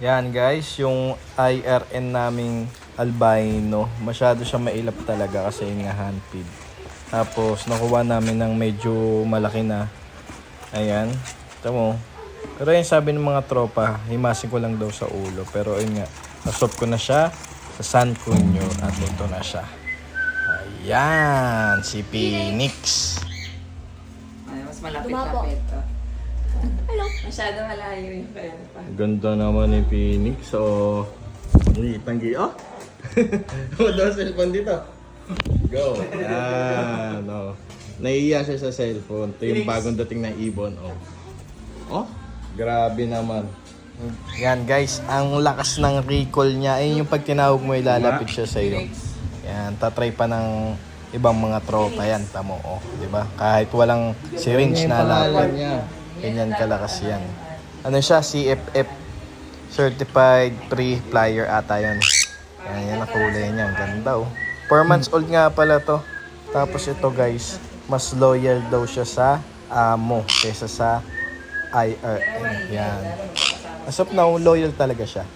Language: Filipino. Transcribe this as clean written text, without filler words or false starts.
Yan guys, yung IRN naming albino, masyado siya mailap talaga kasi nga handpid. Tapos nakuha namin ng medyo malaki na. Ayan, ito mo. Pero yung sabi ng mga tropa, himasin ko lang daw sa ulo. Pero ayun nga, nasop ko na siya sa San Cunyo at ito na siya. Ayan, si Phoenix. Ay, mas malapit-lapit to. Hello. Masyado malayo yung kaya pa. Ganda naman ni Phoenix. So, tanggi. Oh! Ano daw cellphone dito? Go! Yan. Oh. Naiiya siya sa cellphone. Ito yung bagong dating na Ibon. Oh. Oh? Grabe naman. Yan guys, ang lakas ng recall niya. Ayun yung pag tinawag mo, ilalapit siya sa iyo. Yan, tatry pa ng ibang mga tropa yan. Tamo, oh. Diba? Kahit walang syringe na lapit. Ganyan kalakas yan. Ano siya? CFF Certified Pre-Flyer ata yan. Yan ang kulay niya. Ang ganda oh. 4 months old nga pala to. Tapos ito guys, mas loyal daw siya sa amo kaysa sa IRN. Yan. As of now, loyal talaga siya.